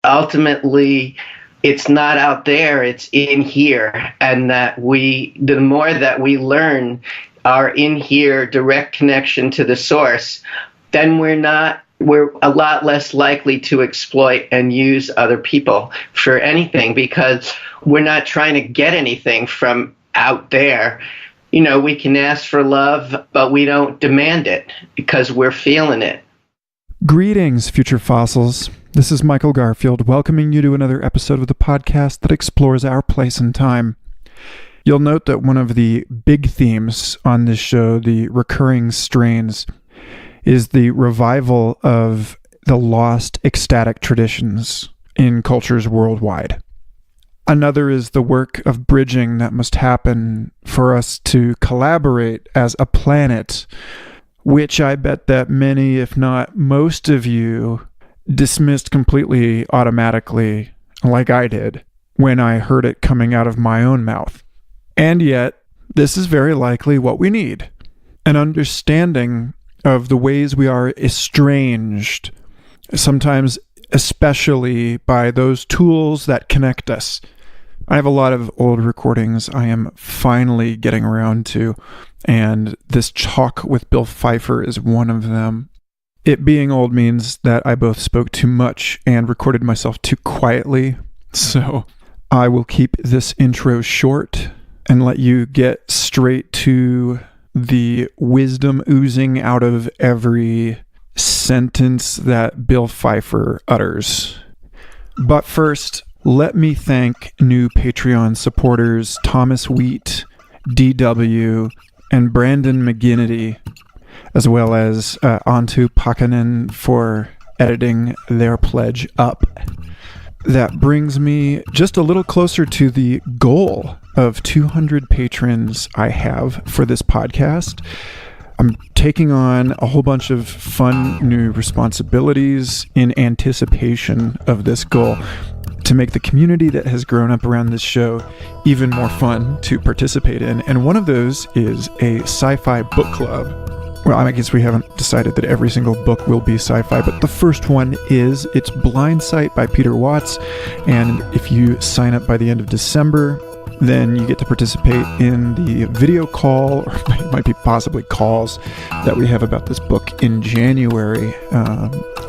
ultimately it's not out there, it's in here. And that the more that we learn our in here direct connection to the source, then we're a lot less likely to exploit and use other people for anything, because we're not trying to get anything from out there. We can ask for love, but we don't demand it because we're feeling it. Greetings, future fossils. This is Michael Garfield, welcoming you to another episode of the podcast that explores our place in time. You'll note that one of the big themes on this show, the recurring strains, is the revival of the lost ecstatic traditions in cultures worldwide. Another is the work of bridging that must happen for us to collaborate as a planet, which I bet that many, if not most of you, dismissed completely automatically, like I did, when I heard it coming out of my own mouth. And yet, this is very likely what we need. An understanding of the ways we are estranged, sometimes especially by those tools that connect us. I have a lot of old recordings I am finally getting around to, and this talk with Bill Pfeiffer is one of them. It being old means that I both spoke too much and recorded myself too quietly, so I will keep this intro short and let you get straight to the wisdom oozing out of every sentence that Bill Pfeiffer utters. But first, let me thank new Patreon supporters Thomas Wheat, DW, and Brandon McGinnity, as well as Antu Pakanen for editing their pledge up. That brings me just a little closer to the goal of 200 patrons I have for this podcast. I'm taking on a whole bunch of fun new responsibilities in anticipation of this goal to make the community that has grown up around this show even more fun to participate in. And one of those is a sci-fi book club. Well, I guess we haven't decided that every single book will be sci-fi, but the first one is, it's Blind Sight by Peter Watts, and if you sign up by the end of December, then you get to participate in the video call, or it might be possibly calls, that we have about this book in January,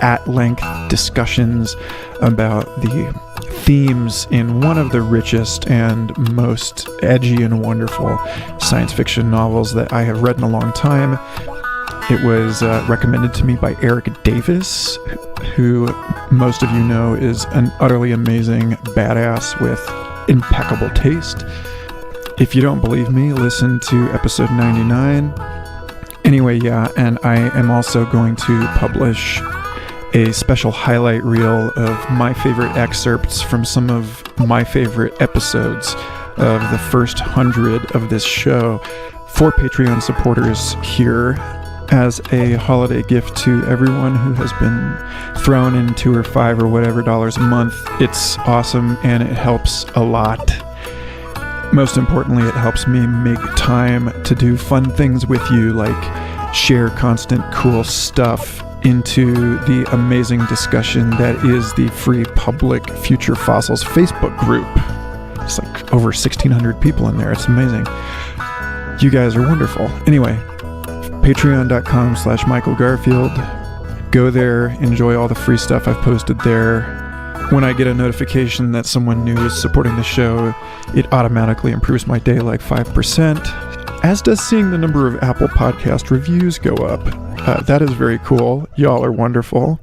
at-length discussions about the themes in one of the richest and most edgy and wonderful science fiction novels that I have read in a long time. It was recommended to me by Eric Davis, who most of you know is an utterly amazing badass with impeccable taste. If you don't believe me, listen to episode 99. Anyway, yeah, and I am also going to publish a special highlight reel of my favorite excerpts from some of my favorite episodes of the first 100 of this show for Patreon supporters here, as a holiday gift to everyone who has been thrown in $2 or $5 or whatever dollars a month. It's awesome and it helps a lot. Most importantly, it helps me make time to do fun things with you, like share constant cool stuff into the amazing discussion that is the free public Future Fossils Facebook group. It's like over 1,600 people in there. It's amazing. You guys are wonderful. Anyway, patreon.com/Michael Garfield. Go there, enjoy all the free stuff I've posted there. When I get a notification that someone new is supporting the show, it automatically improves my day like 5%, as does seeing the number of Apple Podcast reviews go up. That is very cool. Y'all are wonderful.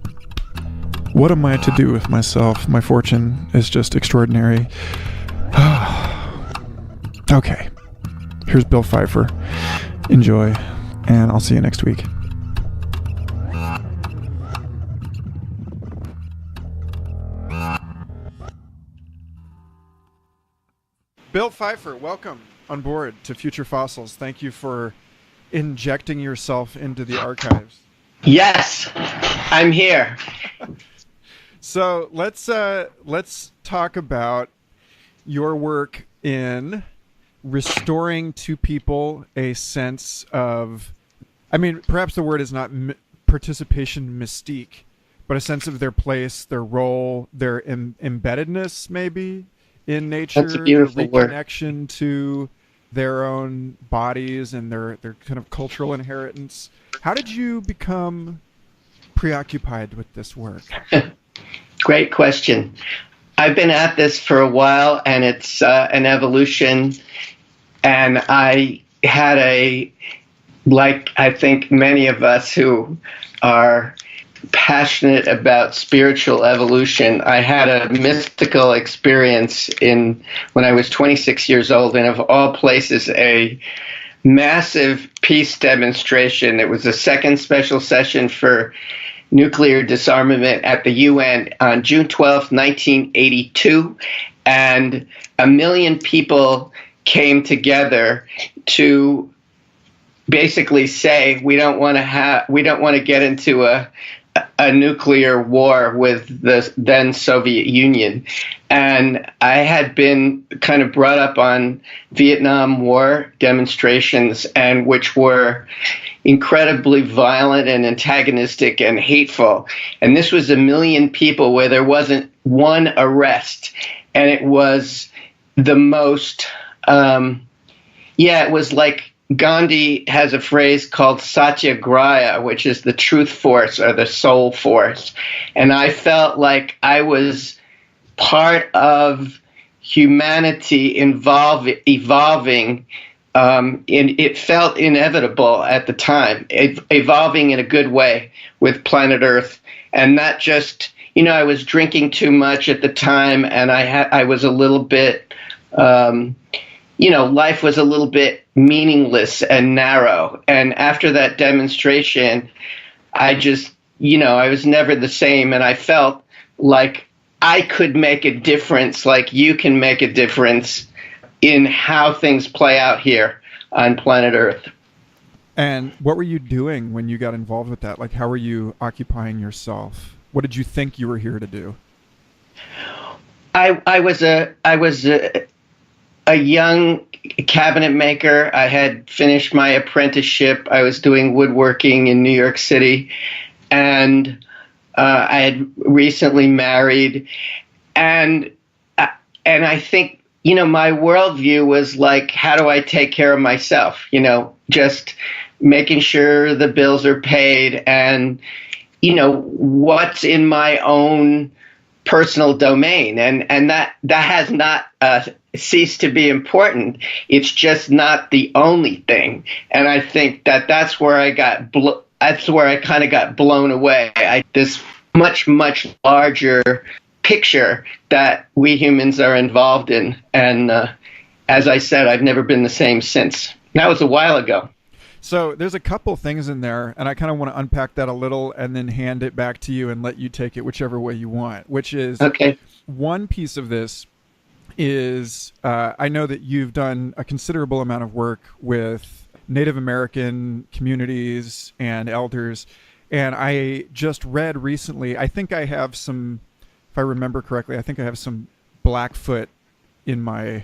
What am I to do with myself? My fortune is just extraordinary. Okay, here's Bill Pfeiffer. Enjoy. And I'll see you next week. Bill Pfeiffer, welcome on board to Future Fossils. Thank you for injecting yourself into the archives. Yes, I'm here. So let's talk about your work in restoring to people a sense of, I mean, perhaps the word is not participation mystique, but a sense of their place, their role, their embeddedness maybe in nature, That's a beautiful their word. reconnection to their own bodies and their kind of cultural inheritance. How did you become preoccupied with this work? Great question. I've been at this for a while, and it's an evolution. And I had like I think many of us who are passionate about spiritual evolution, I had a mystical experience when I was 26 years old, and of all places, a massive peace demonstration. It was the second special session for nuclear disarmament at the UN on June 12th, 1982, and 1 million people came together to basically say we don't want to get into a nuclear war with the then Soviet Union. And I had been kind of brought up on Vietnam War demonstrations, and which were incredibly violent and antagonistic and hateful. And this was 1 million people where there wasn't one arrest. And it was the most, it was like Gandhi has a phrase called satyagraha, which is the truth force or the soul force. And I felt like I was part of humanity evolving. It felt inevitable at the time, evolving in a good way with planet Earth. And that just, I was drinking too much at the time, and I was a little bit, life was a little bit meaningless and narrow. And after that demonstration, I just, I was never the same. And I felt like I could make a difference, like you can make a difference in how things play out here on planet Earth. And what were you doing when you got involved with that? Like, how were you occupying yourself? What did you think you were here to do? I was a young cabinet maker. I had finished my apprenticeship. I was doing woodworking in New York City, and I had recently married, and I think, my worldview was like, how do I take care of myself? Just making sure the bills are paid, and what's in my own personal domain, and that has not ceased to be important. It's just not the only thing, and I think that's where I kind of got blown away. This much larger picture that we humans are involved in, and as I said, I've never been the same since. That was a while ago. So there's a couple things in there, and I kind of want to unpack that a little and then hand it back to you and let you take it whichever way you want, which is, okay. One piece of this is I know that you've done a considerable amount of work with Native American communities and elders, and I just read recently, I think I have some, if I remember correctly, I think I have some Blackfoot in my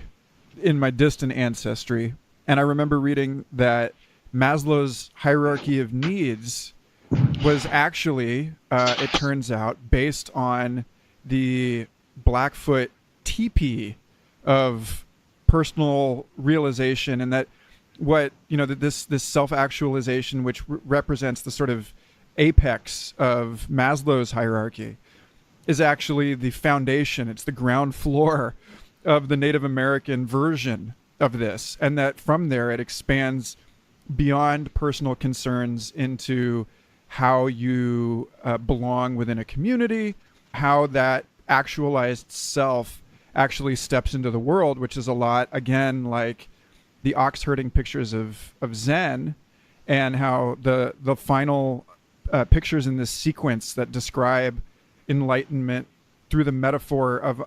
distant ancestry, and I remember reading that Maslow's hierarchy of needs was actually, it turns out, based on the Blackfoot teepee of personal realization, and that this self-actualization, which represents the sort of apex of Maslow's hierarchy, is actually the foundation. It's the ground floor of the Native American version of this, and that from there it expands beyond personal concerns into how you belong within a community, how that actualized self actually steps into the world, which is a lot, again, like the ox herding pictures of Zen, and how the final pictures in this sequence that describe enlightenment through the metaphor of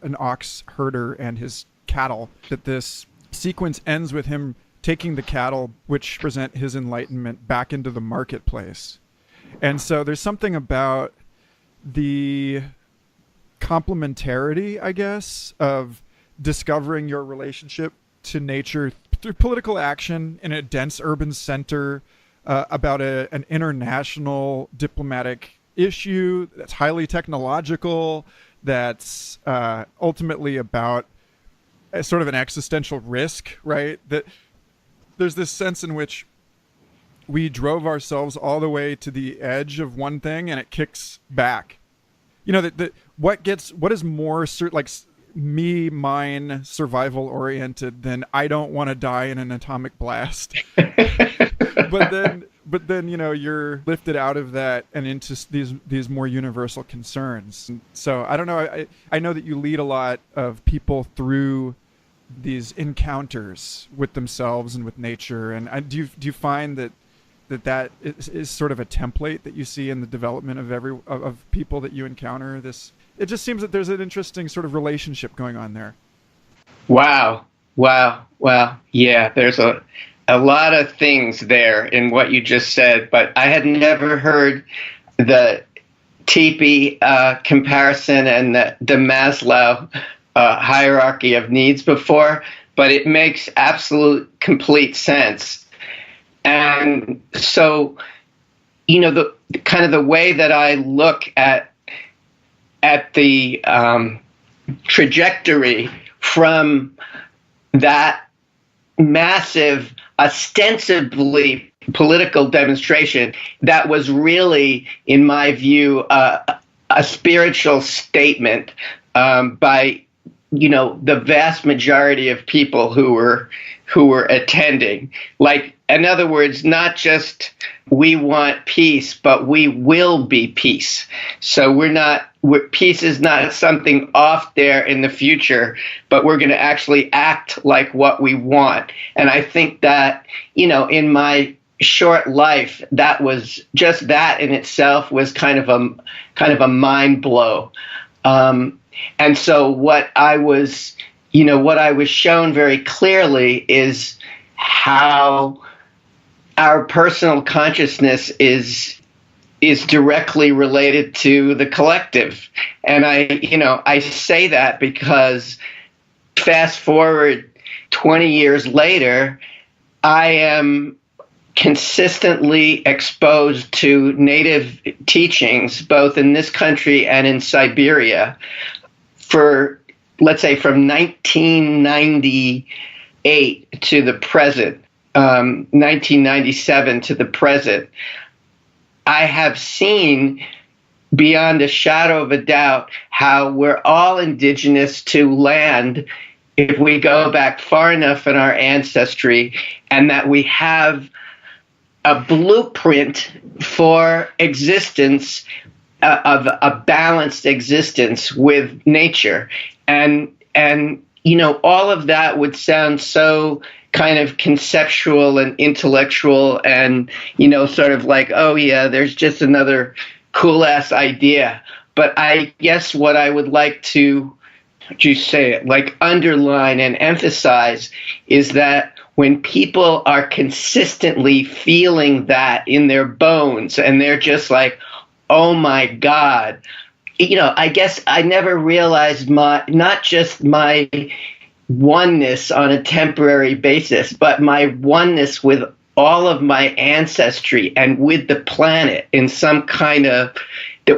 an ox herder and his cattle, that this sequence ends with him taking the cattle, which present his enlightenment, back into the marketplace. And so there's something about the complementarity, I guess, of discovering your relationship to nature through political action in a dense urban center, about an international diplomatic issue that's highly technological, that's ultimately about a sort of an existential risk, right? That there's this sense in which we drove ourselves all the way to the edge of one thing and it kicks back. You know, that what is more like mine survival oriented than I don't want to die in an atomic blast. but then you know, you're lifted out of that and into these more universal concerns. And so I don't know, I know that you lead a lot of people through these encounters with themselves and with nature, and do you find that is sort of a template that you see in the development of people that you encounter? It just seems that there's an interesting sort of relationship going on there. Wow. Yeah, there's a lot of things there in what you just said, but I had never heard the teepee comparison and the Maslow hierarchy of needs before, but it makes complete sense. And so, you know, the kind of the way that I look at the trajectory from that massive, ostensibly political demonstration that was really, in my view, a spiritual statement by, you know, the vast majority of people who were attending. Like, in other words, not just we want peace, but we will be peace. So peace is not something off there in the future, but we're going to actually act like what we want. And I think that, you know, in my short life, that was just that in itself was kind of a mind blow. And so what I was shown very clearly is how our personal consciousness is directly related to the collective. And I say that because fast forward 20 years later, I am consistently exposed to native teachings, both in this country and in Siberia, for, let's say, from 1998 to the present, 1997 to the present. I have seen beyond a shadow of a doubt how we're all indigenous to land if we go back far enough in our ancestry, and that we have a blueprint for existence, of a balanced existence with nature. And you know, all of that would sound so kind of conceptual and intellectual and, you know, sort of like, oh yeah, there's just another cool ass idea. But I guess what I would like to underline and emphasize is that when people are consistently feeling that in their bones and they're just like, oh my God, you know, I guess I never realized not just my oneness on a temporary basis, but my oneness with all of my ancestry and with the planet in some kind of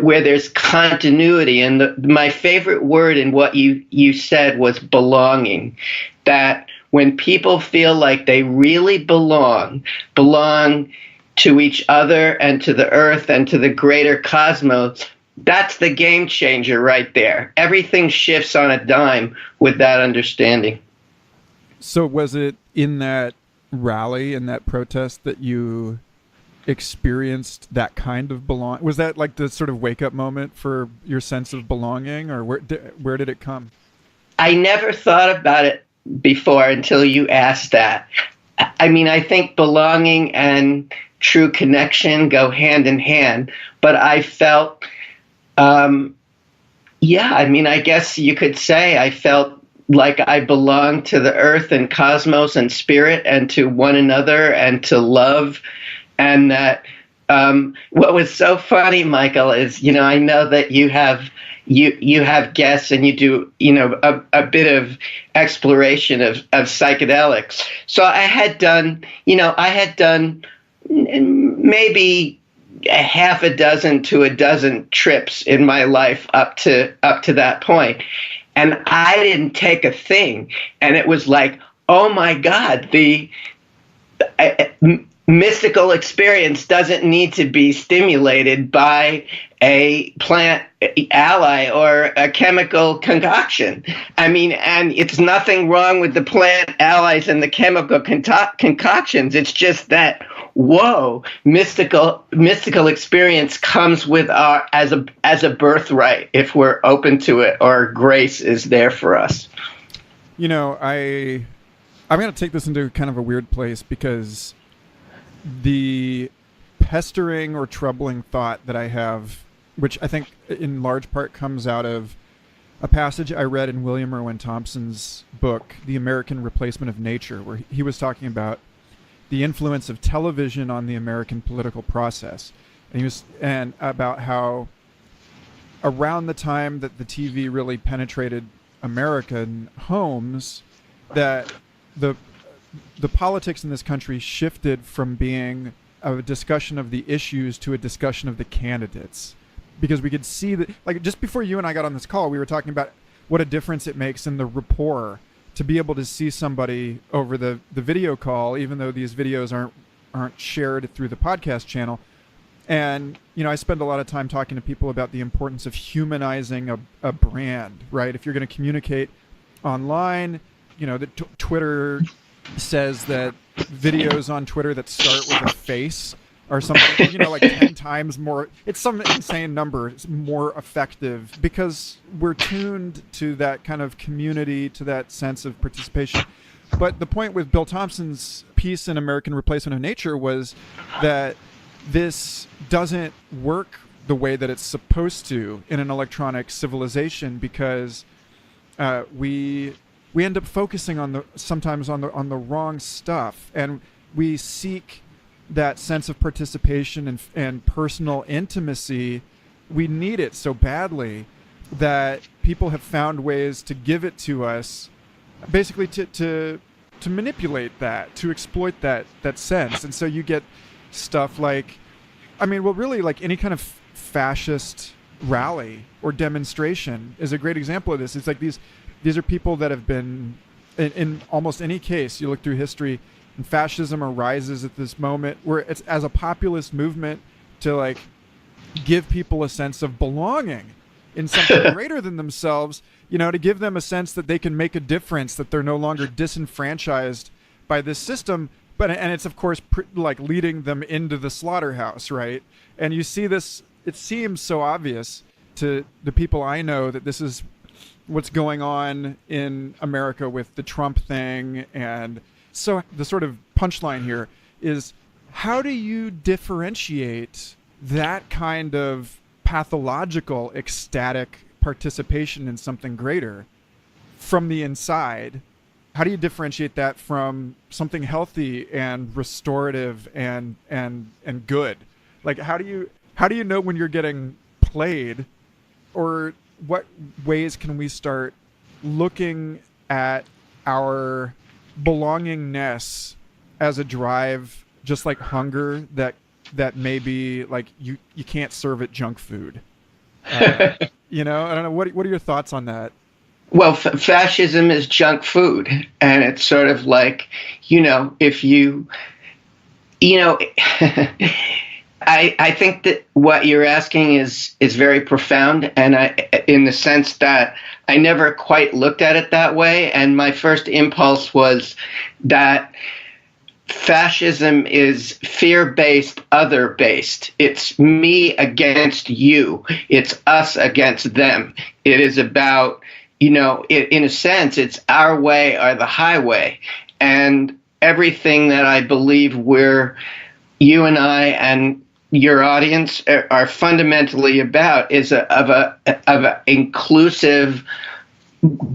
where there's continuity. And my favorite word in what you said was belonging. That when people feel like they really belong to each other and to the earth and to the greater cosmos, that's the game changer right there. Everything shifts on a dime with that understanding. So was it in that rally, in that protest, that you experienced that kind of belonging? Was that like the sort of wake-up moment for your sense of belonging, or where did it come? I never thought about it before until you asked that. I mean, I think belonging and true connection go hand in hand, but I felt, I mean, I guess you could say I felt like I belonged to the earth and cosmos and spirit and to one another and to love. And that what was so funny, Michael, is, you know, I know that you have guests and you do, you know, a bit of exploration of psychedelics. So I had done maybe a half a dozen to a dozen trips in my life up to that point, and I didn't take a thing. And it was like, oh my God, the mystical experience doesn't need to be stimulated by a plant ally or a chemical concoction. I mean, and it's nothing wrong with the plant allies and the chemical concoctions. It's just that, whoa, mystical experience comes with our as a birthright if we're open to it, or grace is there for us. You know, I'm going to take this into kind of a weird place, because the pestering or troubling thought that I have, which I think in large part comes out of a passage I read in William Irwin Thompson's book, The American Replacement of Nature, where he was talking about the influence of television on the American political process. And about how around the time that the TV really penetrated American homes, that the politics in this country shifted from being a discussion of the issues to a discussion of the candidates. Because we could see that, like, just before you and I got on this call, we were talking about what a difference it makes in the rapport to be able to see somebody over the video call, even though these videos aren't shared through the podcast channel. And, you know, I spend a lot of time talking to people about the importance of humanizing a brand, right? If you're going to communicate online, you know, Twitter says that videos on Twitter that start with a face are something, you know, like 10 times more, it's some insane number, it's more effective, because we're tuned to that kind of community, to that sense of participation. But the point with Bill Thompson's piece in American Replacement of Nature was that this doesn't work the way that it's supposed to in an electronic civilization, because we end up focusing sometimes on the wrong stuff, and we seek that sense of participation and personal intimacy. We need it so badly that people have found ways to give it to us, basically to manipulate that, to exploit that sense. And so you get stuff like, I mean, well, really, like any kind of fascist rally or demonstration is a great example of this. It's like these are people that have been, in almost any case, you look through history, and fascism arises at this moment where it's as a populist movement to like give people a sense of belonging in something greater than themselves, you know, to give them a sense that they can make a difference, that they're no longer disenfranchised by this system. And it's, of course, like leading them into the slaughterhouse, right? And you see this, it seems so obvious to the people I know that this is what's going on in America with the Trump thing. And so the sort of punchline here is, how do you differentiate that kind of pathological, ecstatic participation in something greater from the inside? How do you differentiate that from something healthy and restorative and good? Like, how do you know when you're getting played, or what ways can we start looking at our belongingness as a drive, just like hunger, that maybe like you can't serve it junk food? You know, I don't know. What are your thoughts on that? Well, fascism is junk food, and it's sort of like, you know, if you know, I think that what you're asking is very profound, and in the sense that I never quite looked at it that way. And my first impulse was that fascism is fear-based, other-based. It's me against you. It's us against them. It is about, you know, in a sense, it's our way or the highway. And everything that I believe you and I and your audience are fundamentally about is of a inclusive,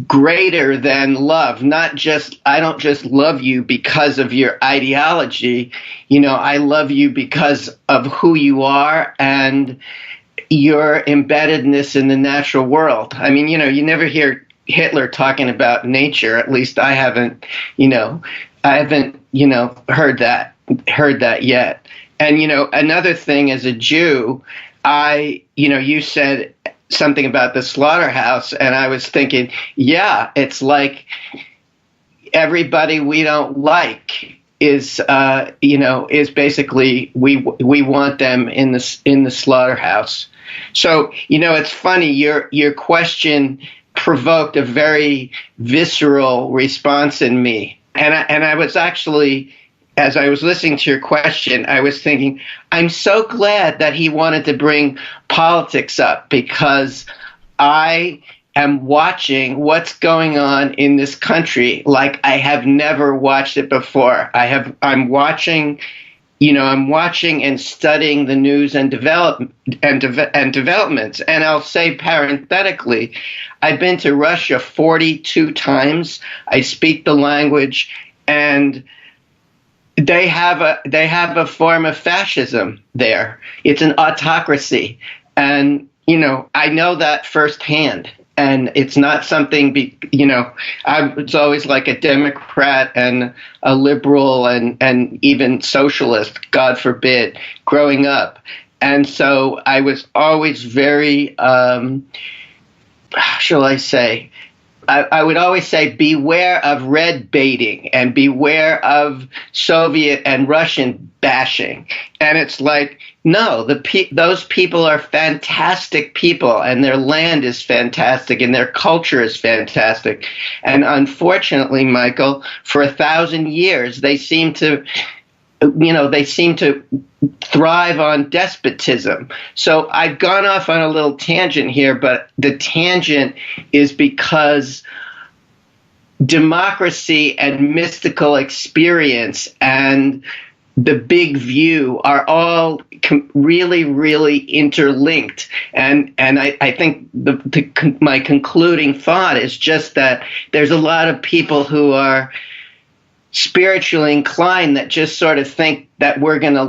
greater than love. Not just, I don't just love you because of your ideology. You know, I love you because of who you are and your embeddedness in the natural world. I mean, you know, you never hear Hitler talking about nature. At least I haven't, heard that yet. And, another thing as a Jew, you said something about the slaughterhouse, and I was thinking, yeah, it's like everybody we don't like is basically we want them in the slaughterhouse. So, it's funny, your question provoked a very visceral response in me. And I was actually, as I was listening to your question, I was thinking, I'm so glad that he wanted to bring politics up, because I am watching what's going on in this country like I have never watched it before. I'm watching and studying the news and developments. And I'll say parenthetically, I've been to Russia 42 times. I speak the language, and they have a form of fascism there. It's an autocracy, and I know that firsthand. And it's not something, I was always like a Democrat and a liberal and even socialist, God forbid, growing up. And so I was always very, how shall I say, I would always say, beware of red baiting and beware of Soviet and Russian bashing. And it's like, no, those people are fantastic people, and their land is fantastic, and their culture is fantastic. And unfortunately, Michael, for 1,000 years, they seem to thrive on despotism. So I've gone off on a little tangent here, but the tangent is because democracy and mystical experience and the big view are all really, really interlinked. And I think my concluding thought is just that there's a lot of people who are spiritually inclined that just sort of think that we're going to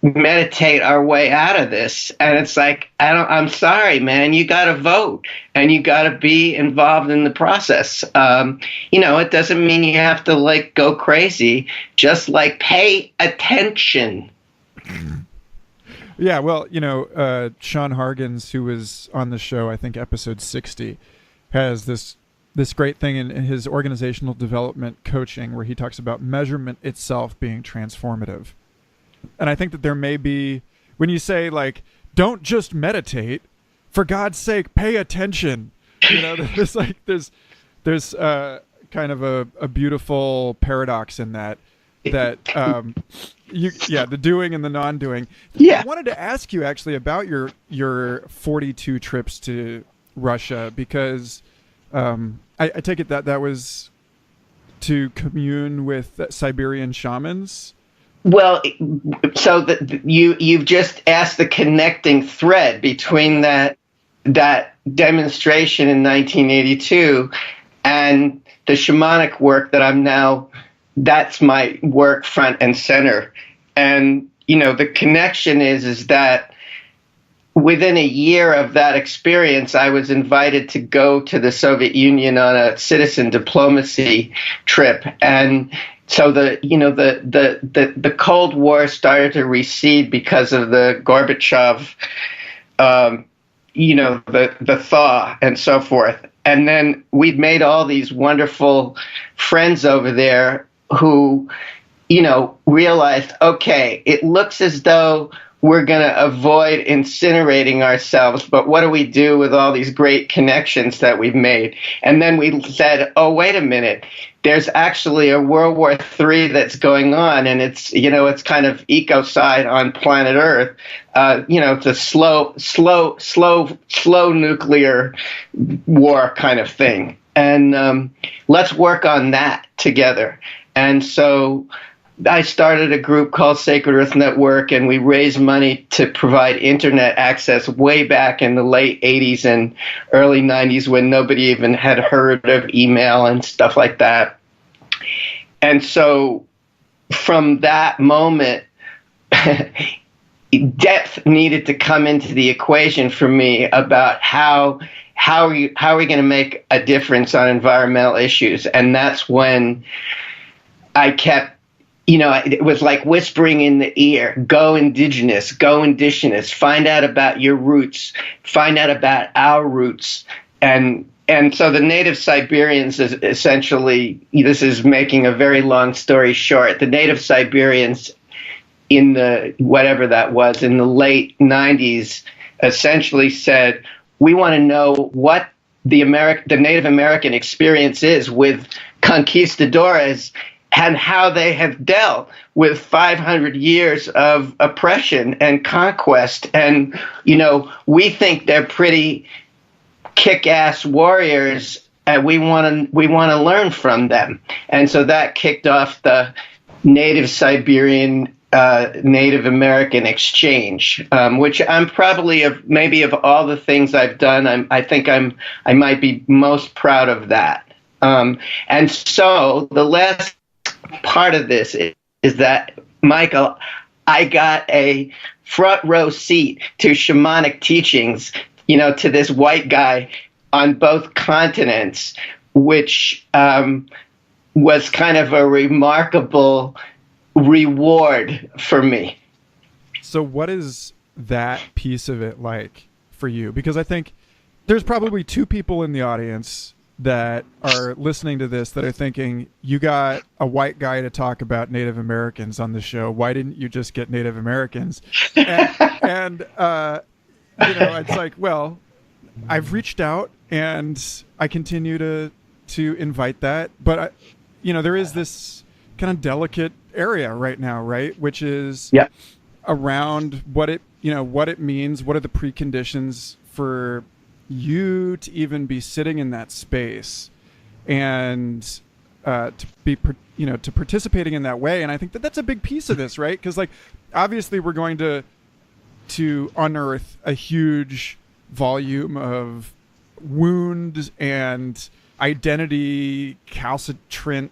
meditate our way out of this. And it's like, I'm sorry, man, you got to vote and you got to be involved in the process. It doesn't mean you have to go crazy, just pay attention. Yeah. Well, Sean Hargens, who was on the show, I think episode 60, has this great thing in his organizational development coaching where he talks about measurement itself being transformative. And I think that there may be, when you say don't just meditate, for God's sake, pay attention. There's kind of a beautiful paradox in that the doing and the non-doing. Yeah. I wanted to ask you actually about your 42 trips to Russia, because I take it that was to commune with Siberian shamans. Well, so you've just asked the connecting thread between that demonstration in 1982 and the shamanic work that's my work front and center. And, the connection is that within a year of that experience, I was invited to go to the Soviet Union on a citizen diplomacy trip. And so the Cold War started to recede because of the Gorbachev, the thaw and so forth. And then we'd made all these wonderful friends over there who, realized, okay, it looks as though we're going to avoid incinerating ourselves, but what do we do with all these great connections that we've made? And then we said, oh, wait a minute, there's actually a World War III that's going on, and it's kind of ecocide on planet Earth. It's a slow nuclear war kind of thing. And let's work on that together. And so I started a group called Sacred Earth Network, and we raised money to provide internet access way back in the late 80s and early 90s when nobody even had heard of email and stuff like that. And so from that moment, depth needed to come into the equation for me about how are we going to make a difference on environmental issues. And that's when I kept it was like whispering in the ear, go indigenous, find out about your roots, find out about our roots. And so the native Siberians is essentially, this is making a very long story short, the native Siberians in the, whatever that was, in the late 90s, essentially said, we want to know what the Native American experience is with conquistadores and how they have dealt with 500 years of oppression and conquest. And, we think they're pretty kick-ass warriors, and we want to learn from them. And so that kicked off the Native Siberian Native American exchange, which I'm probably of all the things I've done, I think I might be most proud of that. And so the last part of this is that, Michael, I got a front row seat to shamanic teachings, to this white guy on both continents, which was kind of a remarkable reward for me. So what is that piece of it like for you? Because I think there's probably two people in the audience that are listening to this that are thinking, you got a white guy to talk about Native Americans on the show. Why didn't you just get Native Americans? And it's like, well, I've reached out and I continue to invite that. But, there is this kind of delicate area right now, right? Which is around what it means. What are the preconditions for you to even be sitting in that space and to be, to participating in that way. And I think that's a big piece of this, right? Because obviously we're going to unearth a huge volume of wound and identity calcitrant,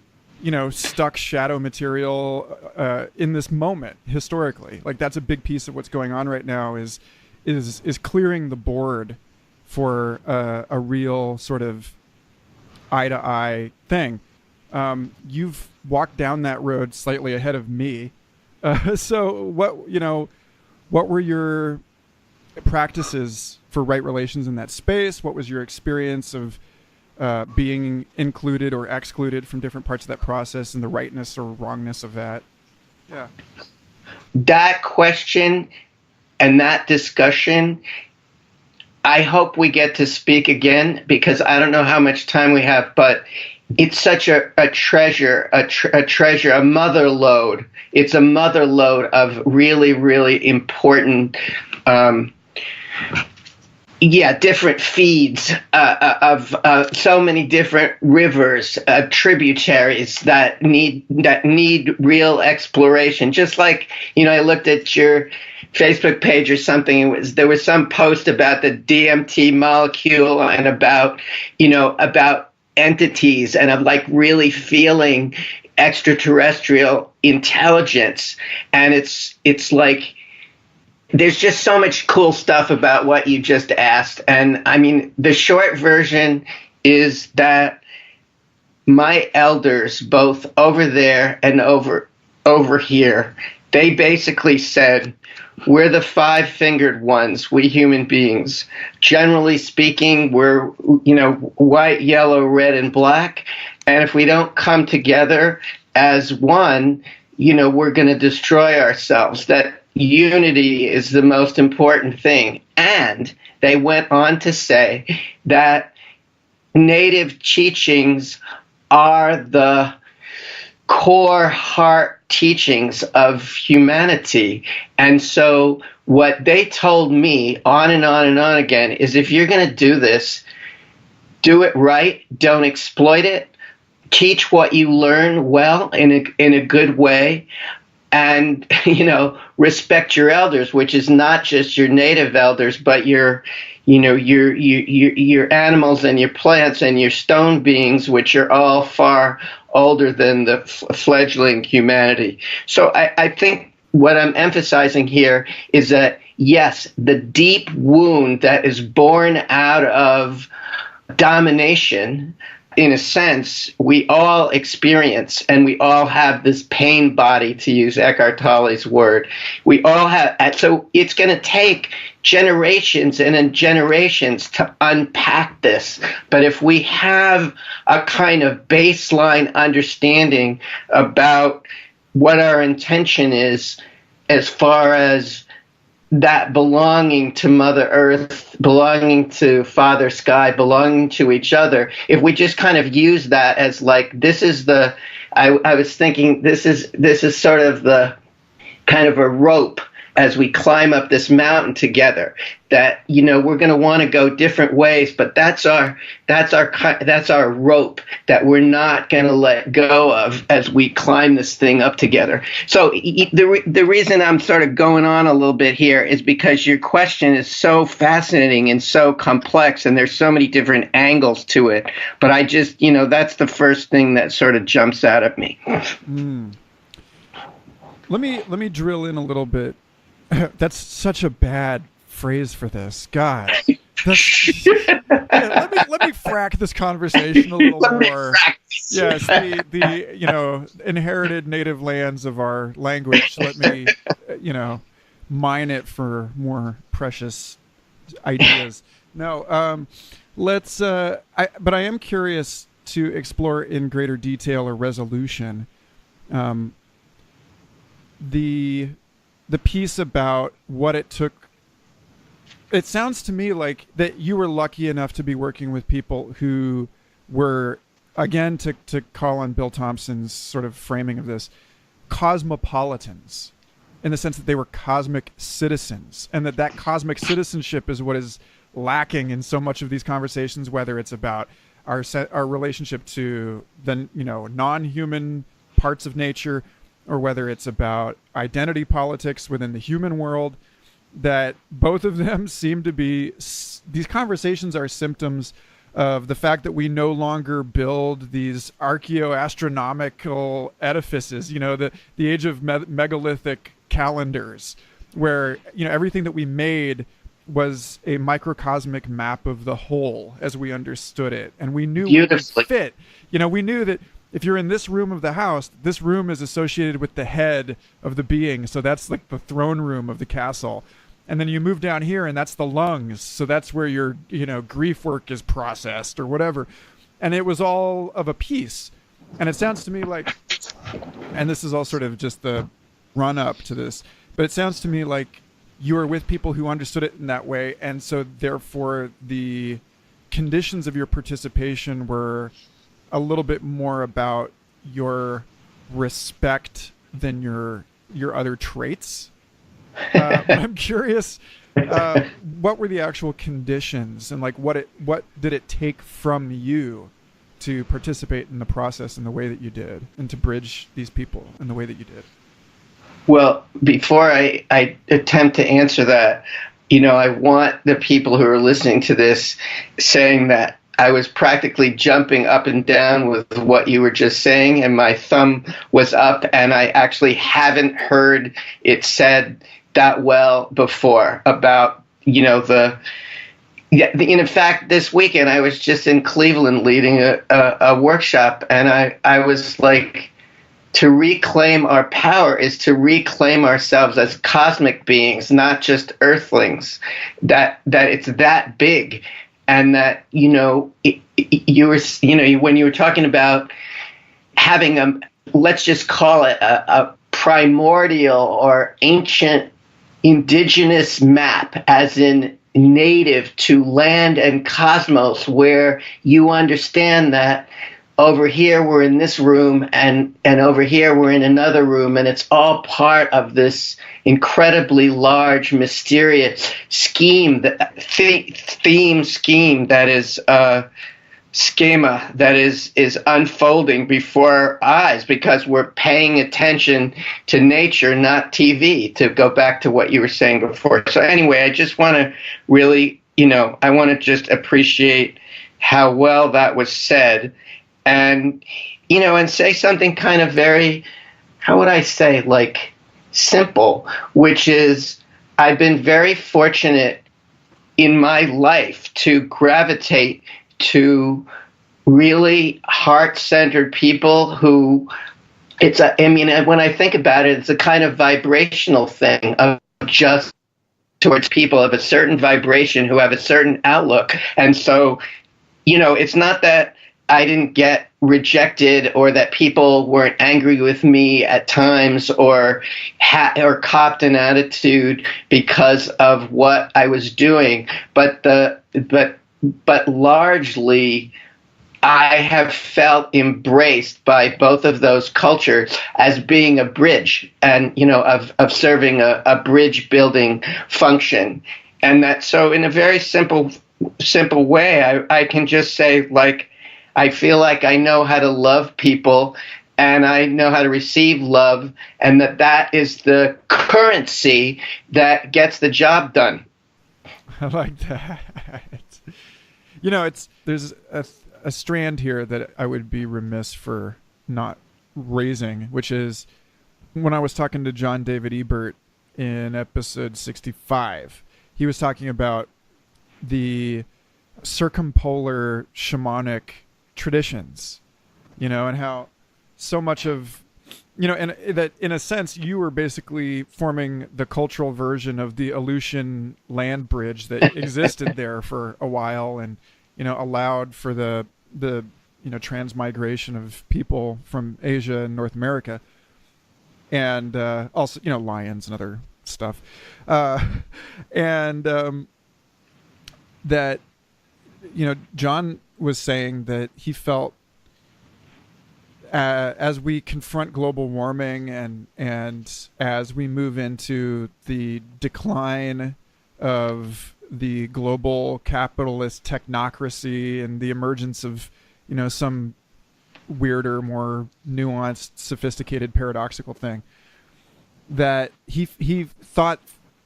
stuck shadow material in this moment historically. That's a big piece of what's going on right now is clearing the board for a real sort of eye-to-eye thing. You've walked down that road slightly ahead of me. So what were your practices for right relations in that space? What was your experience of being included or excluded from different parts of that process and the rightness or wrongness of that? Yeah. That question and that discussion, I hope we get to speak again, because I don't know how much time we have, but it's such a treasure, a mother lode. It's a mother lode of really, really important, different feeds of so many different rivers, tributaries that need real exploration. Just like, I looked at your Facebook page or something. There was some post about the DMT molecule and about entities, and of really feeling extraterrestrial intelligence. And it's like, there's just so much cool stuff about what you just asked. And I mean, the short version is that my elders, both over there and over here, they basically said, we're the five-fingered ones, we human beings. Generally speaking, we're, white, yellow, red, and black. And if we don't come together as one, we're going to destroy ourselves. That unity is the most important thing. And they went on to say that native teachings are the core heart teachings of humanity. And so what they told me on and on and on again is, if you're going to do this, do it right, don't exploit it, teach what you learn well in a good way, and respect your elders, which is not just your native elders, but your animals and your plants and your stone beings, which are all far older than the fledgling humanity. So I think what I'm emphasizing here is that, yes, the deep wound that is born out of domination in a sense, we all experience, and we all have this pain body, to use Eckhart Tolle's word. We all have, so it's going to take generations and then generations to unpack this. But if we have a kind of baseline understanding about what our intention is, as far as that belonging to Mother Earth, belonging to Father Sky, belonging to each other, if we just kind of use that as like, this is the, I was thinking, this is sort of the kind of a rope as we climb up this mountain together, that, you know, we're going to want to go different ways, but that's our rope that we're not going to let go of as we climb this thing up together. So the reason I'm sort of going on a little bit here is because your question is so fascinating and so complex, and there's so many different angles to it. But I just, you know, that's the first thing that sort of jumps out at me. Let me drill in a little bit. That's such a bad phrase for this. God. Let me frack this conversation a little more. Yes, the you know, inherited native lands of our language. Let me, you know, mine it for more precious ideas. No, let's. But I am curious to explore in greater detail or resolution the piece about what it took. It sounds to me like that you were lucky enough to be working with people who were, again, to call on Bill Thompson's sort of framing of this, cosmopolitans, in the sense that they were cosmic citizens, and that cosmic citizenship is what is lacking in so much of these conversations, whether it's about our relationship to the, you know, non-human parts of nature, or whether it's about identity politics within the human world, that both of them seem to be, these conversations are symptoms of the fact that we no longer build these archaeoastronomical edifices, you know, the age of megalithic calendars, where, you know, everything that we made was a microcosmic map of the whole as we understood it. And we knew it would fit. You know, we knew that if you're in this room of the house, this room is associated with the head of the being. So that's like the throne room of the castle. And then you move down here and that's the lungs. So that's where your, you know, grief work is processed or whatever. And it was all of a piece. And it sounds to me like, and this is all sort of just the run up to this, but it sounds to me like you were with people who understood it in that way. And so therefore the conditions of your participation were a little bit more about your respect than your other traits. But I'm curious, what were the actual conditions, and like what did it take from you to participate in the process in the way that you did, and to bridge these people in the way that you did? Well, before I attempt to answer that, you know, I want the people who are listening to this saying that I was practically jumping up and down with what you were just saying, and my thumb was up, and I actually haven't heard it said that well before about, you know, in fact, this weekend I was just in Cleveland leading a workshop, and I was like, to reclaim our power is to reclaim ourselves as cosmic beings, not just earthlings, that it's that big. And that, you know, you were, you know, when you were talking about having let's just call it a primordial or ancient indigenous map, as in native to land and cosmos, where you understand that over here we're in this room and over here we're in another room, and it's all part of this incredibly large, mysterious scheme, theme scheme that is schema that is unfolding before our eyes, because we're paying attention to nature, not TV, to go back to what you were saying before. So anyway, I just want to really, you know, I want to just appreciate how well that was said. And, you know, and say something kind of very, how would I say, like simple, which is I've been very fortunate in my life to gravitate to really heart-centered people who when I think about it, it's a kind of vibrational thing of just towards people of a certain vibration who have a certain outlook. And so, it's not that I didn't get rejected or that people weren't angry with me at times or copped an attitude because of what I was doing, but largely I have felt embraced by both of those cultures as being a bridge and, of serving a bridge building function. And that, so in a very simple way, I can just say, like, I feel like I know how to love people and I know how to receive love, and that is the currency that gets the job done. I like that. There's a strand here that I would be remiss for not raising, which is when I was talking to John David Ebert in episode 65, he was talking about the circumpolar shamanic traditions, and how so much of, and that in a sense you were basically forming the cultural version of the Aleutian land bridge that existed there for a while and, allowed for the transmigration of people from Asia and North America, and also lions and other stuff, and that John was saying that he felt as we confront global warming and as we move into the decline of the global capitalist technocracy and the emergence of, some weirder, more nuanced, sophisticated, paradoxical thing, that he thought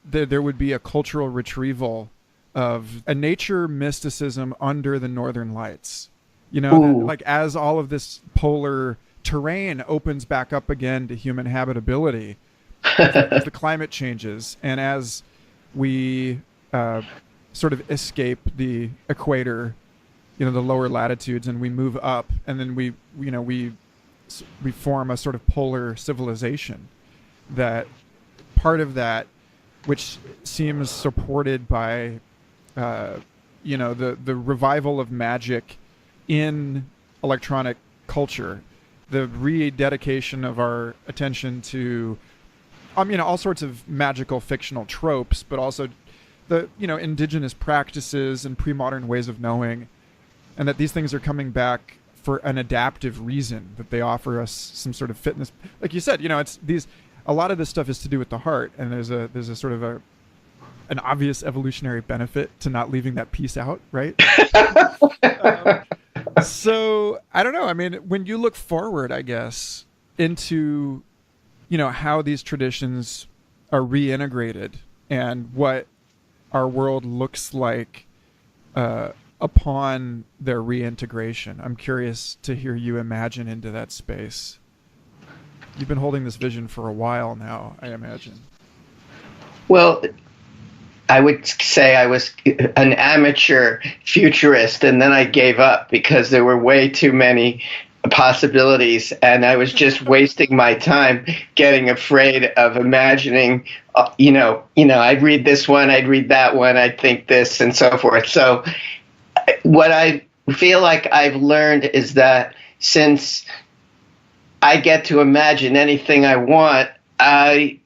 that there would be a cultural retrieval of a nature mysticism under the Northern Lights, like as all of this polar terrain opens back up again to human habitability, as the climate changes, and as we sort of escape the equator, the lower latitudes, and we move up, and then we form a sort of polar civilization. That part of that, which seems supported by, the revival of magic in electronic culture, the rededication of our attention to, all sorts of magical fictional tropes, but also the indigenous practices and pre-modern ways of knowing, and that these things are coming back for an adaptive reason, that they offer us some sort of fitness. Like you said, it's these. A lot of this stuff is to do with the heart, and there's a sort of an obvious evolutionary benefit to not leaving that piece out, right? So I don't know. I mean, when you look forward, I guess, into how these traditions are reintegrated and what our world looks like upon their reintegration, I'm curious to hear you imagine into that space. You've been holding this vision for a while now, I imagine. Well, I would say I was an amateur futurist, and then I gave up because there were way too many possibilities, and I was just wasting my time getting afraid of imagining, I'd read this one, I'd read that one, I'd think this, and so forth. So what I feel like I've learned is that since I get to imagine anything I want, I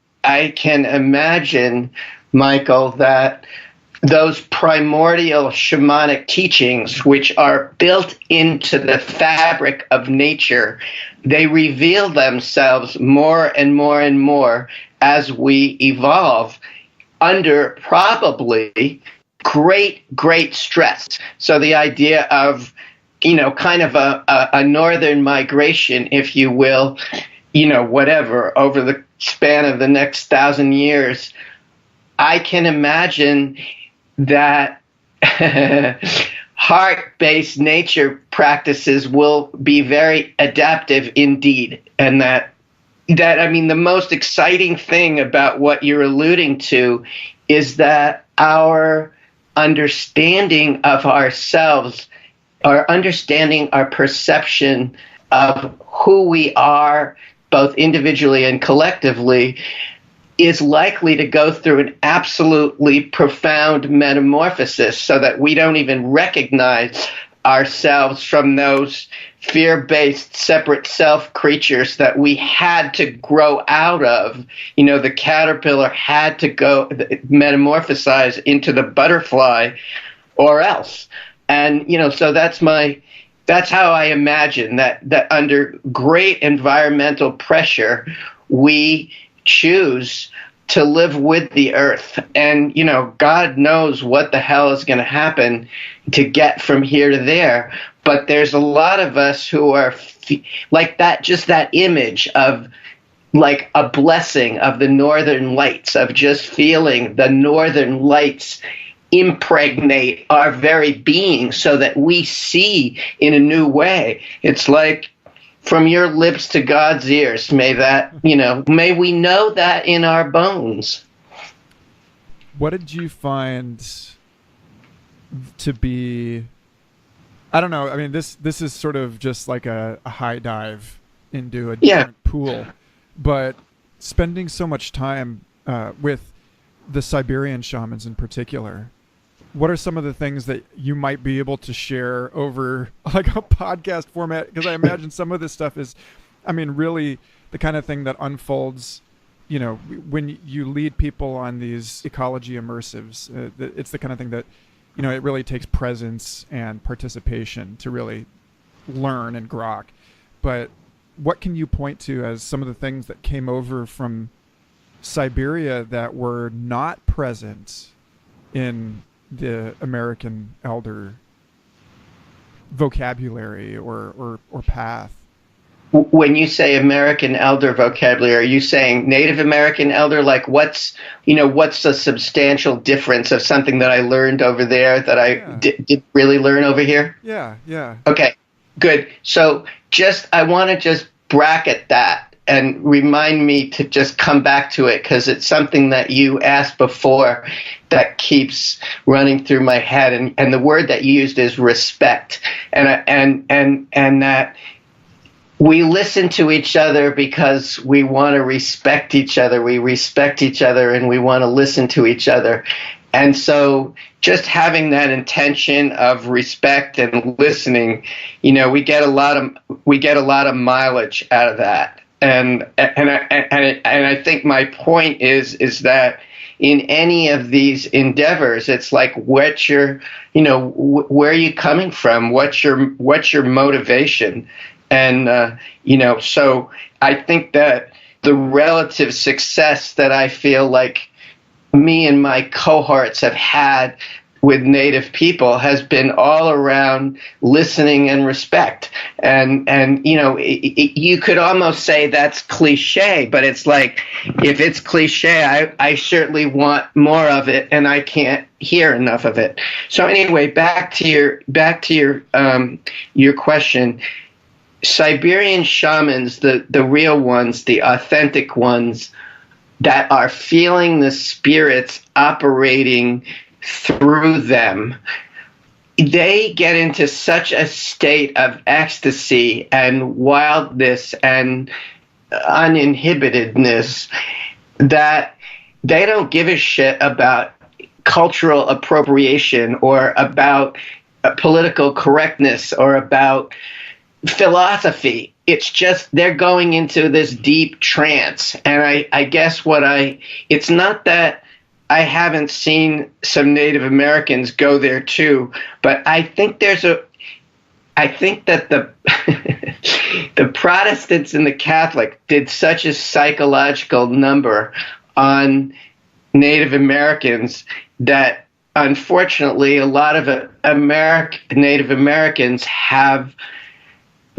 can imagine, Michael, that those primordial shamanic teachings, which are built into the fabric of nature, they reveal themselves more and more and more as we evolve under probably great stress. So the idea of, kind of a northern migration, if you will, whatever, over the span of the next 1,000 years, I can imagine that heart-based nature practices will be very adaptive indeed. And that the most exciting thing about what you're alluding to is that our understanding of ourselves our understanding, our perception of who we are, both individually and collectively, is likely to go through an absolutely profound metamorphosis so that we don't even recognize ourselves from those fear-based separate self creatures that we had to grow out of. You know, the caterpillar had to go metamorphosize into the butterfly or else. And, you know, so that's how I imagine that under great environmental pressure, we choose to live with the earth. And, you know, God knows what the hell is going to happen to get from here to there. But there's a lot of us who are like that, just that image of like a blessing of the northern lights, of just feeling the northern lights impregnate our very being so that we see in a new way. It's like, from your lips to God's ears, may we know that in our bones. What did you find to be, I don't know, I mean, this is sort of just like a high dive into a different pool, but spending so much time with the Siberian shamans in particular, what are some of the things that you might be able to share over like a podcast format? Because I imagine some of this stuff is, I mean, really the kind of thing that unfolds, you know, when you lead people on these ecology immersives. It's the kind of thing that, you know, it really takes presence and participation to really learn and grok. But what can you point to as some of the things that came over from Siberia that were not present in the American elder vocabulary or path? When you say American elder vocabulary, are you saying Native American elder? Like what's a substantial difference of something that I learned over there that I didn't really learn over here? Yeah. Okay, good. So I want to just bracket that and remind me to just come back to it, because it's something that you asked before that keeps running through my head. And the word that you used is respect. And that we listen to each other because we want to respect each other. We respect each other and we want to listen to each other. And so just having that intention of respect and listening, you know, we get a lot of mileage out of that. And I think my point is that in any of these endeavors, it's like, where are you coming from? What's your motivation? And so I think that the relative success that I feel like me and my cohorts have had with Native people has been all around listening and respect. And you could almost say that's cliche, but it's like, if it's cliche, I certainly want more of it, and I can't hear enough of it. So anyway, back to your question. Siberian shamans, the real ones, the authentic ones that are feeling the spirits operating through them, they get into such a state of ecstasy and wildness and uninhibitedness that they don't give a shit about cultural appropriation or about political correctness or about philosophy. It's just they're going into this deep trance. And I guess it's not that I haven't seen some Native Americans go there too, but I think that the the Protestants and the Catholic did such a psychological number on Native Americans that unfortunately a lot of Native Americans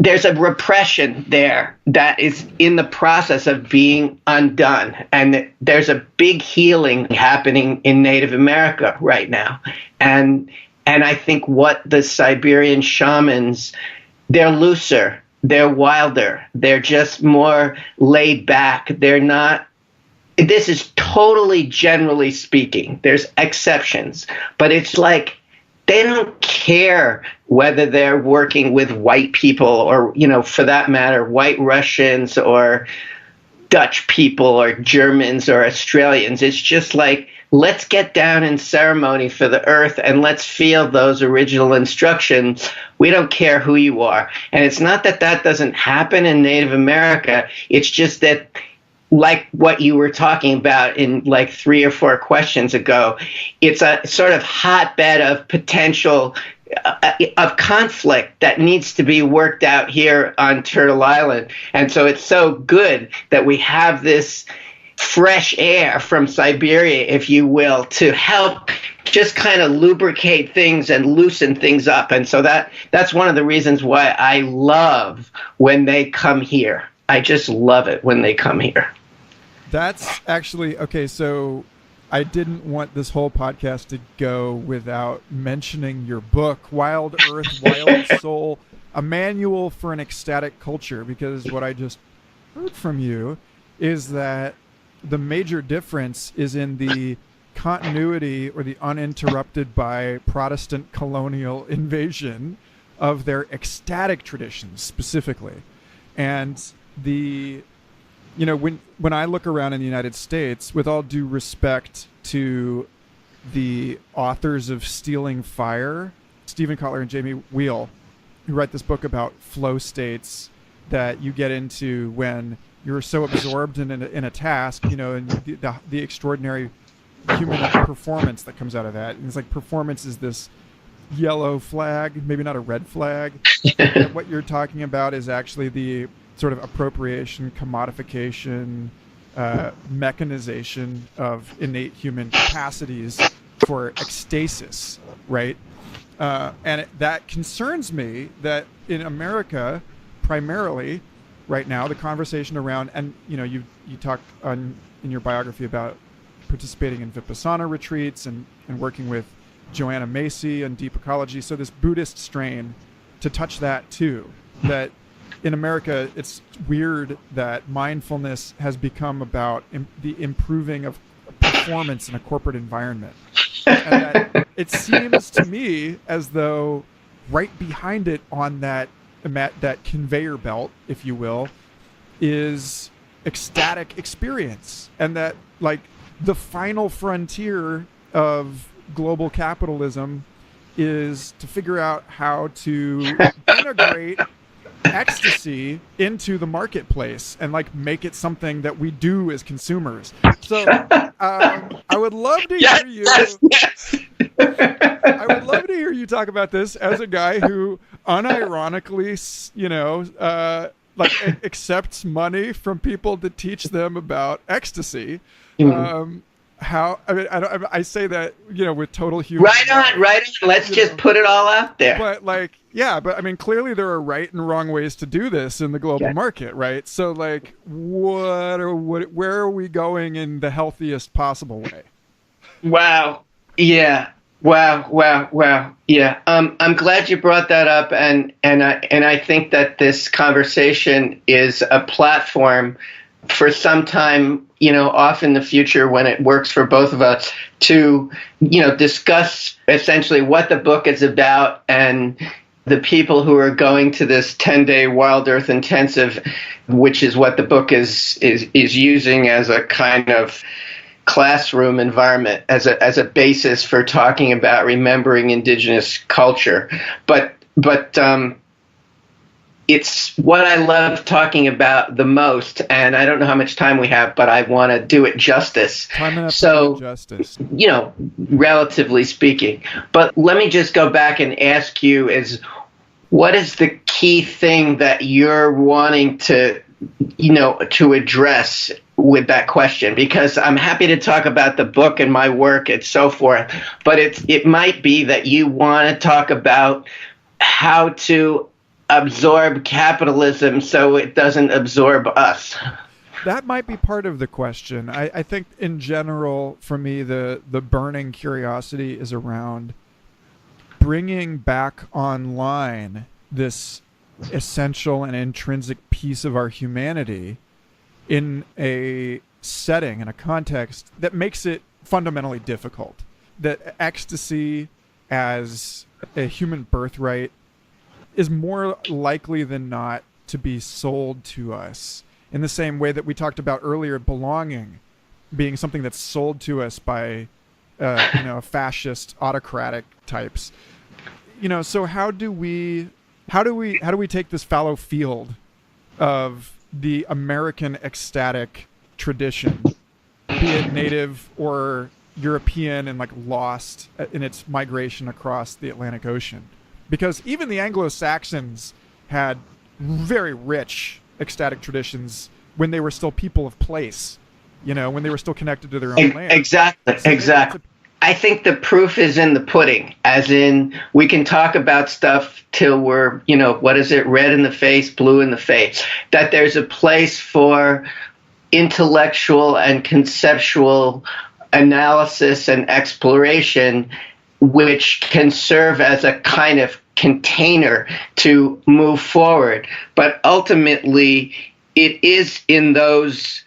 there's a repression there that is in the process of being undone. And there's a big healing happening in Native America right now. And I think what the Siberian shamans, they're looser, they're wilder, they're just more laid back. They're not, this is totally generally speaking, there's exceptions, but it's like they don't care whether they're working with white people or, for that matter, white Russians or Dutch people or Germans or Australians. It's just like, let's get down in ceremony for the earth and let's feel those original instructions. We don't care who you are. And it's not that that doesn't happen in Native America. It's just that, like what you were talking about in like 3 or 4 questions ago, it's a sort of hotbed of potential of conflict that needs to be worked out here on Turtle Island. And so it's so good that we have this fresh air from Siberia, if you will, to help just kind of lubricate things and loosen things up. And so that's one of the reasons why I love when they come here. I just love it when they come here. That's actually, okay, so I didn't want this whole podcast to go without mentioning your book, Wild Earth, Wild Soul, a manual for an ecstatic culture, because what I just heard from you is that the major difference is in the continuity or the uninterrupted by Protestant colonial invasion of their ecstatic traditions specifically. And when I look around in the United States, with all due respect to the authors of Stealing Fire, Stephen Kotler and Jamie Wheel, who write this book about flow states that you get into when you're so absorbed in a task, and the extraordinary human performance that comes out of that. And it's like performance is this yellow flag, maybe not a red flag. And what you're talking about is actually the sort of appropriation, commodification, mechanization of innate human capacities for ecstasis, right? That concerns me that in America, primarily, right now, the conversation around, and you talk in your biography about participating in Vipassana retreats and working with Joanna Macy and deep ecology. So this Buddhist strain to touch that too, that in America, it's weird that mindfulness has become about the improving of performance in a corporate environment. And that it seems to me as though right behind it on that conveyor belt, if you will, is ecstatic experience. And that, like, the final frontier of global capitalism is to figure out how to integrate ecstasy into the marketplace and like make it something that we do as consumers. So I would love to hear you. Yes. I would love to hear you talk about this as a guy who unironically, accepts money from people to teach them about ecstasy. Mm-hmm. I say that, with total humor. Right on. Let's just put it all out there. But clearly there are right and wrong ways to do this in the global market, right? So where are we going in the healthiest possible way? Wow. Yeah. Wow. Yeah. I'm glad you brought that up. And I think that this conversation is a platform for some time, off in the future when it works for both of us to, discuss essentially what the book is about and the people who are going to this 10-day Wild Earth Intensive, which is what the book is using as a kind of classroom environment, as a basis for talking about remembering indigenous culture. But it's what I love talking about the most, and I don't know how much time we have, but I want to do it justice. Relatively speaking. But let me just go back and ask you: what is the key thing that you're wanting to address with that question? Because I'm happy to talk about the book and my work and so forth, but it might be that you want to talk about how to absorb capitalism so it doesn't absorb us. That might be part of the question. I think in general, for me, the burning curiosity is around bringing back online this essential and intrinsic piece of our humanity in a setting, in a context that makes it fundamentally difficult. That ecstasy as a human birthright is more likely than not to be sold to us in the same way that we talked about earlier, belonging being something that's sold to us by fascist autocratic types. So how do we take this fallow field of the American ecstatic tradition, be it native or European and like lost in its migration across the Atlantic Ocean? Because even the Anglo-Saxons had very rich ecstatic traditions when they were still people of place, when they were still connected to their own land. Exactly. I think the proof is in the pudding, as in we can talk about stuff till we're, what is it, red in the face, blue in the face, that there's a place for intellectual and conceptual analysis and exploration, which can serve as a kind of container to move forward. But ultimately, it is in those,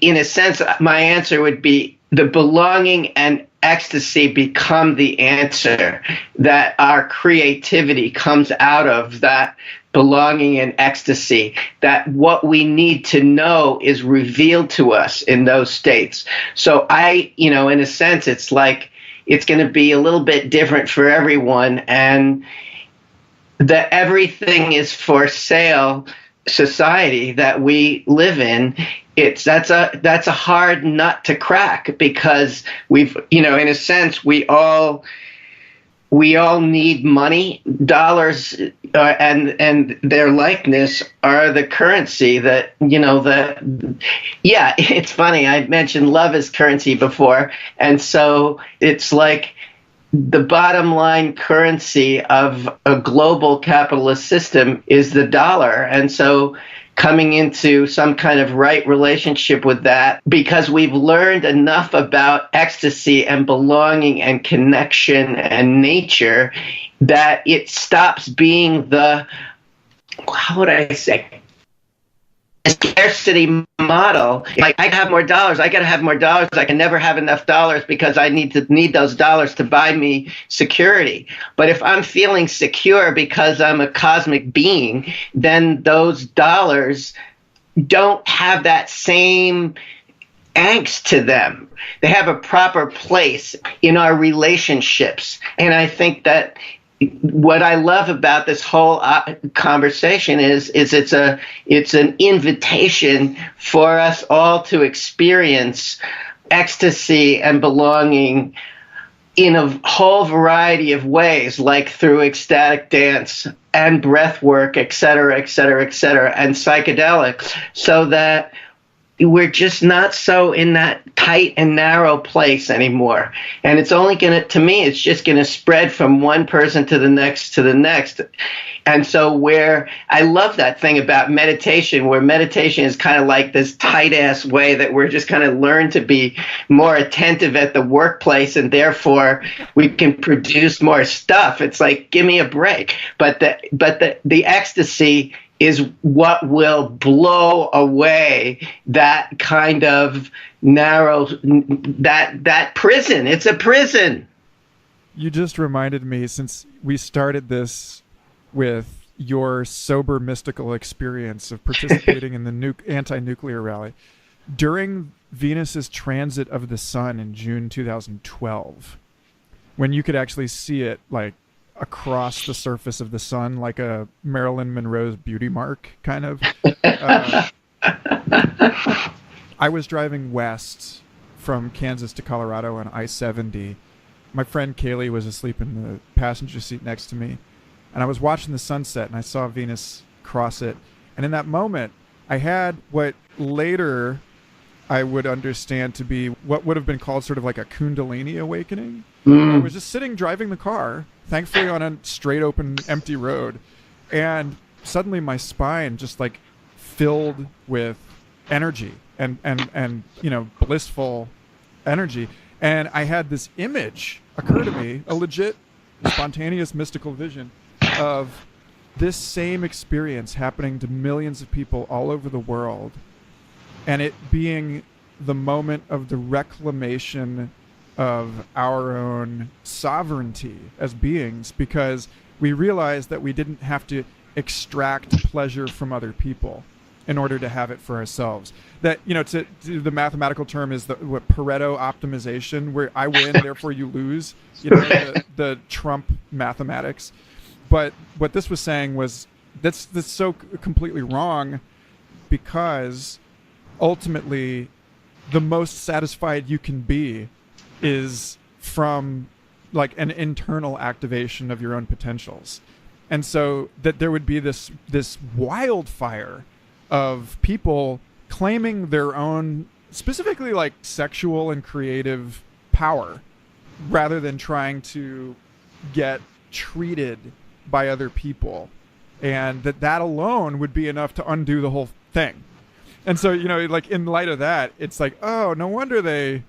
in a sense, my answer would be the belonging and ecstasy become the answer, that our creativity comes out of that belonging and ecstasy, that what we need to know is revealed to us in those states. So in a sense, it's like it's going to be a little bit different for everyone, and the everything is for sale society that we live in, that's a hard nut to crack, because we've, in a sense, we all need money. Dollars and their likeness are the currency that, it's funny. I mentioned love as currency before. And so it's like the bottom line currency of a global capitalist system is the dollar. And so coming into some kind of right relationship with that, because we've learned enough about ecstasy and belonging and connection and nature, that it stops being the, how would I say, scarcity model. Like, I have more dollars, I gotta have more dollars, I can never have enough dollars because I need those dollars to buy me security. But if I'm feeling secure because I'm a cosmic being, then those dollars don't have that same angst to them. They have a proper place in our relationships. And I think that what I love about this whole conversation is it's an invitation for us all to experience ecstasy and belonging in a whole variety of ways, like through ecstatic dance and breath work, et cetera, and psychedelics, so that we're just not so in that tight and narrow place anymore. And it's only to me, it's just going to spread from one person to the next. And so where I love that thing about meditation, where meditation is kind of like this tight ass way that we're just kind of learn to be more attentive at the workplace, and therefore we can produce more stuff. It's like, give me a break. But the ecstasy is what will blow away that kind of narrow, that prison. It's a prison. You just reminded me, since we started this with your sober mystical experience of participating in the anti-nuclear rally, during Venus's transit of the sun in June 2012, when you could actually see it like across the surface of the sun, like a Marilyn Monroe's beauty mark, kind of. I was driving west from Kansas to Colorado on I-70. My friend Kaylee was asleep in the passenger seat next to me, and I was watching the sunset, and I saw Venus cross it. And in that moment, I had what later I would understand to be what would have been called sort of like a Kundalini awakening. I was just sitting driving the car, thankfully on a straight open empty road, and suddenly my spine just like filled with energy and blissful energy. And I had this image occur to me, a legit spontaneous mystical vision of this same experience happening to millions of people all over the world, and it being the moment of the reclamation of our own sovereignty as beings, because we realized that we didn't have to extract pleasure from other people in order to have it for ourselves. That, to the mathematical term is what Pareto optimization, where I win, therefore you lose, the Trump mathematics. But what this was saying was that's so completely wrong, because ultimately the most satisfied you can be is from like an internal activation of your own potentials. And so that there would be this wildfire of people claiming their own, specifically like sexual and creative power, rather than trying to get treated by other people. And that alone would be enough to undo the whole thing. And so, like in light of that, it's like, oh, no wonder they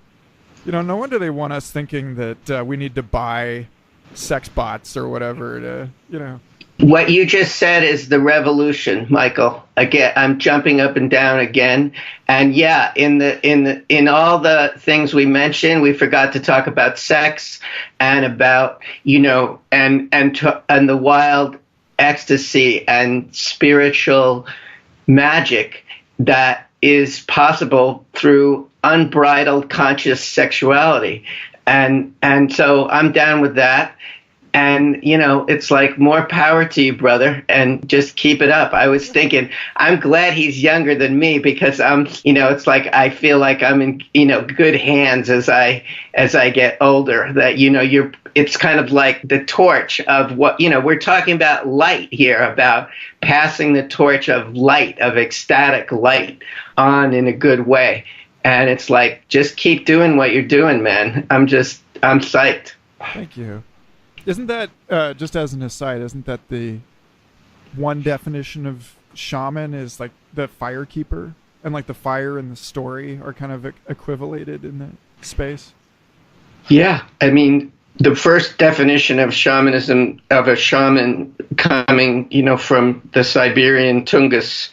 want us thinking that we need to buy sex bots or whatever to. What you just said is the revolution, Michael. Again, I'm jumping up and down again. And yeah, in all the things we mentioned, we forgot to talk about sex and about, and the wild ecstasy and spiritual magic that is possible through unbridled conscious sexuality. And so I'm down with that. And, it's like more power to you, brother, and just keep it up. I was thinking, I'm glad he's younger than me, because it's like I feel like I'm in, good hands as I get older. That, it's kind of like the torch of what, we're talking about light here, about passing the torch of light, of ecstatic light on in a good way. And it's like, just keep doing what you're doing, man. I'm psyched. Thank you. Isn't that, just as an aside, isn't that the one definition of shaman is like the fire keeper? And like the fire and the story are kind of equivalated in that space? Yeah. I mean, the first definition of shamanism, of a shaman coming, from the Siberian Tungus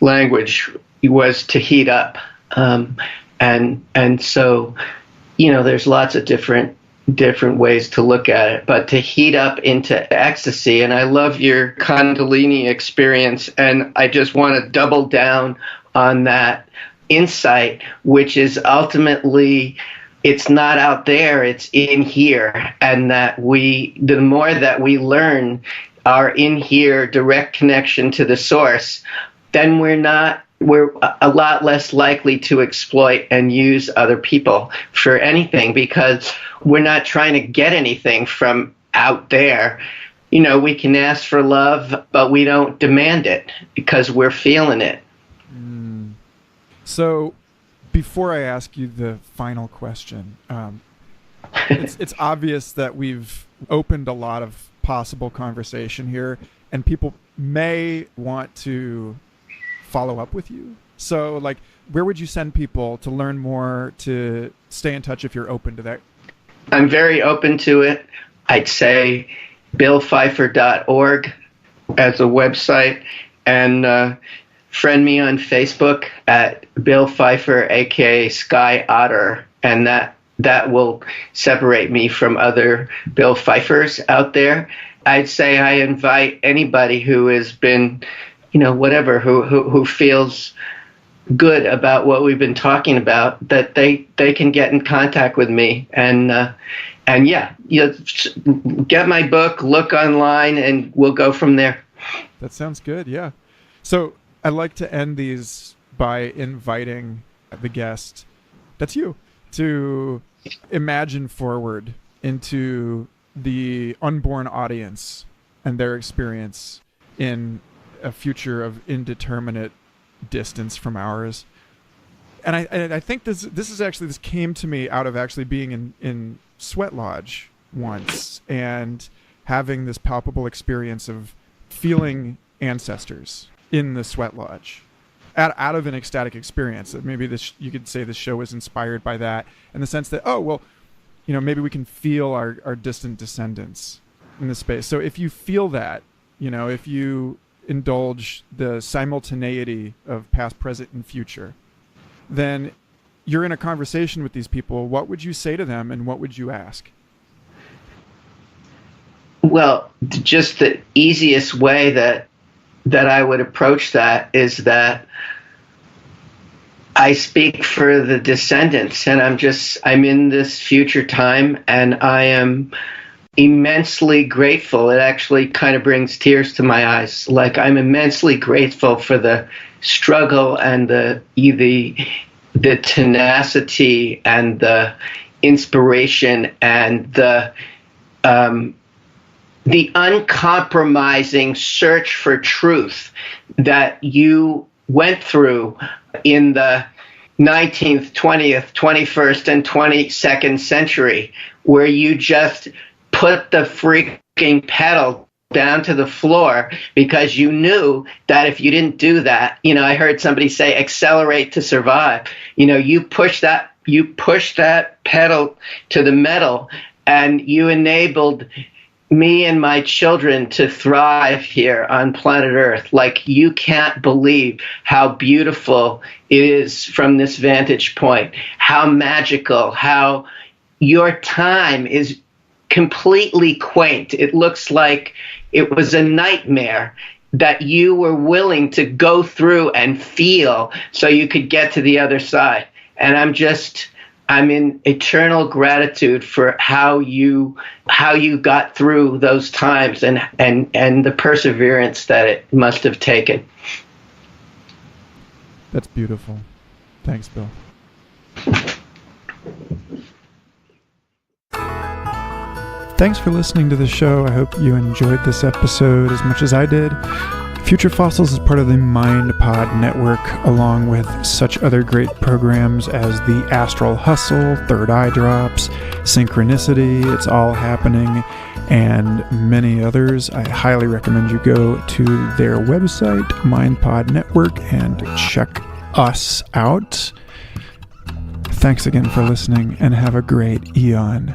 language, was to heat up. And so, there's lots of different ways to look at it, but to heat up into ecstasy. And I love your Kundalini experience, and I just want to double down on that insight, which is ultimately, it's not out there, it's in here. And that the more that we learn our in here direct connection to the source, then we're a lot less likely to exploit and use other people for anything, because we're not trying to get anything from out there. We can ask for love, but we don't demand it because we're feeling it. So before I ask you the final question, it's obvious that we've opened a lot of possible conversation here, and people may want to follow up with you. So like, where would you send people to learn more, to stay in touch if you're open to that? I'm very open to it. I'd say billpfeiffer.org as a website, and friend me on Facebook at Bill Pfeiffer, aka Sky Otter, and that will separate me from other Bill Pfeiffers out there. I'd say I invite anybody who has been, whatever, who feels good about what we've been talking about, that they can get in contact with me. And yeah, get my book, look online, and we'll go from there. That sounds good. Yeah. So I like to end these by inviting the guest, that's you, to imagine forward into the unborn audience and their experience in a future of indeterminate distance from ours. And I think this came to me out of actually being in Sweat Lodge once and having this palpable experience of feeling ancestors in the Sweat Lodge out of an ecstatic experience. Maybe you could say this show was inspired by that, in the sense that, maybe we can feel our distant descendants in this space. So if you feel that, if you indulge the simultaneity of past, present, and future, then you're in a conversation with these people, what would you say to them and what would you ask? Well, just the easiest way that I would approach that is that I speak for the descendants, and I'm in this future time, and I am immensely grateful. It actually kind of brings tears to my eyes. Like, I'm immensely grateful for the struggle and the tenacity and the inspiration and the uncompromising search for truth that you went through in the 19th, 20th, 21st, and 22nd century, where you just put the freaking pedal down to the floor because you knew that if you didn't do that, I heard somebody say accelerate to survive. You push that pedal to the metal, and you enabled me and my children to thrive here on planet Earth. Like, you can't believe how beautiful it is from this vantage point, how magical, how your time is completely quaint. It looks like it was a nightmare that you were willing to go through and feel so you could get to the other side. And I'm in eternal gratitude for how you got through those times and the perseverance that it must have taken. That's beautiful. Thanks, Bill. Thanks for listening to the show. I hope you enjoyed this episode as much as I did. Future Fossils is part of the MindPod network, along with such other great programs as the Astral Hustle, Third Eye Drops, Synchronicity, It's All Happening, and many others. I highly recommend you go to their website, MindPod Network, and check us out. Thanks again for listening, and have a great eon.